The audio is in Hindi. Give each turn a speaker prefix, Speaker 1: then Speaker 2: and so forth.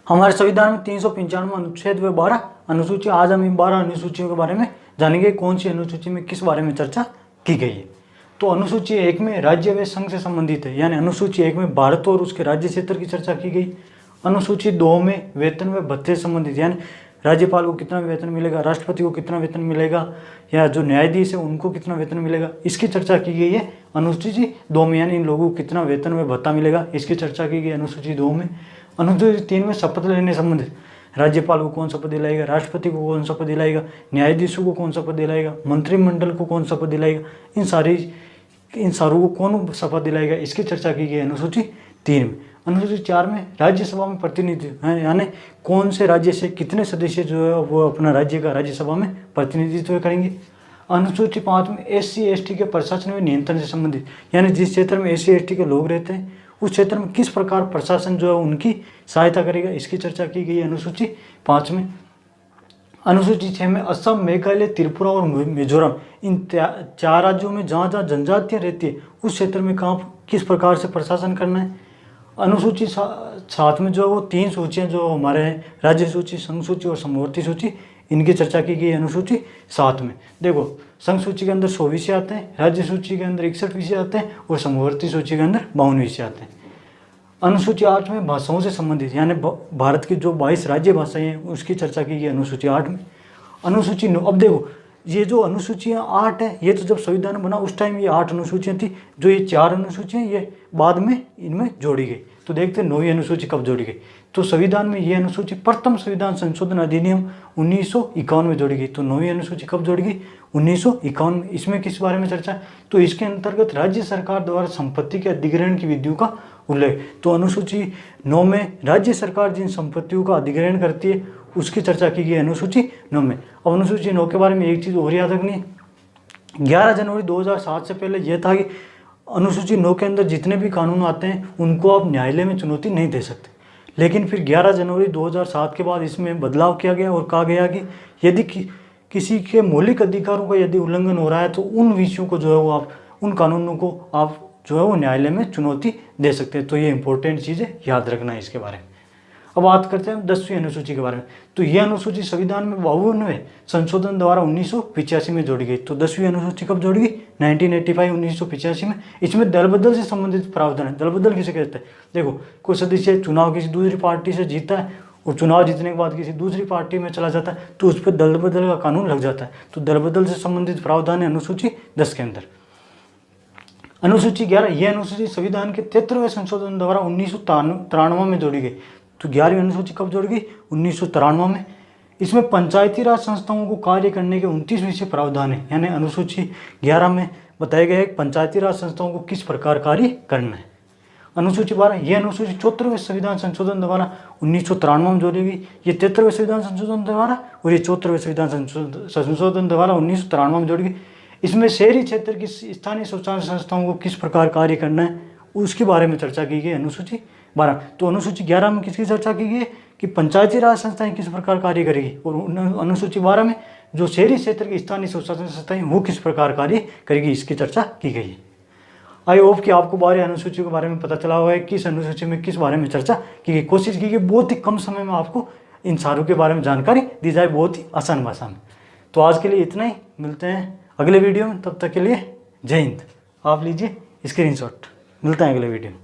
Speaker 1: हमारे संविधान में 395 अनुच्छेद व 12 अनुसूची। आज हम इन 12 अनुसूचियों के बारे में जानेंगे, कौन सी अनुसूची में किस बारे में चर्चा की गई है। तो अनुसूची 1 में राज्य व संघ से संबंधित है, यानी अनुसूची 1 में भारत और उसके राज्य क्षेत्र की चर्चा की गई। अनुसूची 2 में वेतन व भत्ते से संबंधित, यानी राज्यपाल को कितना वेतन मिलेगा, राष्ट्रपति को कितना वेतन मिलेगा, या जो न्यायाधीश है उनको कितना वेतन मिलेगा, इसकी चर्चा की गई है अनुसूची 2 में, यानी इन लोगों को कितना वेतन व भत्ता मिलेगा, इसकी चर्चा की गई अनुसूची 2 में। अनुसूची 3 में शपथ लेने संबंधित, राज्यपाल को कौन शपथ दिलाएगा, राष्ट्रपति को कौन शपथ दिलाएगा, न्यायाधीशों को कौन शपथ दिलाएगा, मंत्रिमंडल को कौन शपथ दिलाएगा, इन सारों को कौन शपथ दिलाएगा, इसकी चर्चा की गई अनुसूची 3 में। अनुसूची 4 में राज्यसभा में प्रतिनिधित्व, यानी कौन से राज्य से कितने सदस्य जो है वो अपना राज्य का राज्यसभा में प्रतिनिधित्व करेंगे। अनुसूची 5 में SC/ST के प्रशासन व नियंत्रण से संबंधित, यानी जिस क्षेत्र में SC/ST के लोग रहते हैं उस क्षेत्र में किस प्रकार प्रशासन जो है उनकी सहायता करेगा, इसकी चर्चा की गई अनुसूची 5 में। अनुसूची 6 में असम, मेघालय, त्रिपुरा और मिजोरम, इन 4 राज्यों में जहाँ जहाँ जनजातियाँ रहती है उस क्षेत्र में किस प्रकार से प्रशासन करना है। अनुसूची 7 में जो है वो 3 सूचियाँ जो हमारे हैं, राज्य सूची, संघ सूची और समवर्ती सूची, इनकी चर्चा की गई अनुसूची 7 में। देखो, संघ सूची के अंदर 100 विषय आते हैं, राज्य सूची के अंदर 61 विषय आते हैं और समवर्ती सूची के अंदर 52 विषय आते हैं। अनुसूची 8 में भाषाओं से संबंधित, यानी भारत की जो 22 राज्य भाषाएं हैं उसकी चर्चा की गई अनुसूची 8 में। अनुसूची 9, अब देखो ये जो अनुसूचियाँ 8 हैं, ये तो जब संविधान बना उस टाइम ये 8 अनुसूचियाँ थी, जो ये 4 अनुसूचियाँ ये बाद में इनमें जोड़ी गई। तो देखते हैं 9वीं अनुसूची कब जोड़ी गई। तो संविधान में ये अनुसूची प्रथम संविधान संशोधन अधिनियम 1951 में जोड़ी गई। तो 9वीं अनुसूची कब जोड़ी गई? 1951 में। इसमें किस बारे में चर्चा है? तो इसके अंतर्गत राज्य सरकार द्वारा संपत्ति के अधिग्रहण की विधियों का उल्लेख। तो अनुसूची 9 में राज्य सरकार जिन संपत्तियों का अधिग्रहण करती है उसकी चर्चा की गई अनुसूची 9 में। अब अनुसूची 9 के बारे में एक चीज़ और याद रखनी है, 11 जनवरी 2007 से पहले यह था कि अनुसूची 9 के अंदर जितने भी कानून आते हैं उनको आप न्यायालय में चुनौती नहीं दे सकते। लेकिन फिर 11 जनवरी 2007 के बाद इसमें बदलाव किया गया और कहा गया कि यदि किसी के मौलिक अधिकारों का यदि उल्लंघन हो रहा है तो उन विषयों को जो है वो आप, उन कानूनों को आप जो है वो न्यायालय में चुनौती दे सकते हैं। तो ये इंपॉर्टेंट चीज़ है, याद रखना है इसके बारे में। अब बात करते हैं 10वीं अनुसूची के बारे में। तो यह अनुसूची संविधान में 52वें संशोधन द्वारा 1985 में जोड़ी गई। तो 10वीं अनुसूची कब जोड़ी गई? 1985 में। इसमें दल बदल से संबंधित प्रावधान है। दल बदल किसे कहते हैं? देखो, कोई सदस्य चुनाव किसी दूसरी पार्टी से जीता है और चुनाव जीतने के बाद किसी दूसरी पार्टी में चला जाता है तो उस पर दल बदल का कानून लग जाता है। तो दल बदल से संबंधित प्रावधान है अनुसूची 10 के अंदर। अनुसूची 11, यह अनुसूची संविधान के 73वें संशोधन द्वारा 1993 में जोड़ी गई। तो 11वीं अनुसूची कब जोड़ी गई? 1993 में। इसमें पंचायती राज संस्थाओं को कार्य करने के 29 विषय प्रावधान है। यानी अनुसूची 11 में बताया गया है कि पंचायती राज संस्थाओं को किस प्रकार कार्य करना है। अनुसूची 12, यह अनुसूची 74वें संविधान संशोधन द्वारा 1993 में जोड़ी गई। ये 73वें संविधान संशोधन द्वारा और ये 74वें संविधान संशोधन द्वारा 1993 में जोड़ी गई। इसमें शहरी क्षेत्र की स्थानीय शौचालय संस्थाओं को किस प्रकार कार्य करना है उसके बारे में चर्चा की गई अनुसूची 12। तो अनुसूची 11 में किसकी चर्चा की गई है कि पंचायती राज संस्थाएं किस प्रकार कार्य करेगी, और अनुसूची 12 में जो शहरी क्षेत्र की स्थानीय शौचालय संस्थाएं वो किस प्रकार कार्य करेगी, इसकी चर्चा की गई है। आई होप कि आपको 12 अनुसूचियों के बारे में पता चला हुआ है, किस अनुसूची में किस बारे में चर्चा की गई। कोशिश की गई बहुत ही कम समय में आपको इन सारों के बारे में जानकारी दी जाए, बहुत ही आसान भाषा में। तो आज के लिए इतना ही, मिलते हैं अगले वीडियो में। तब तक के लिए जय हिंद। आप लीजिए स्क्रीनशॉट, मिलते हैं अगले वीडियो में।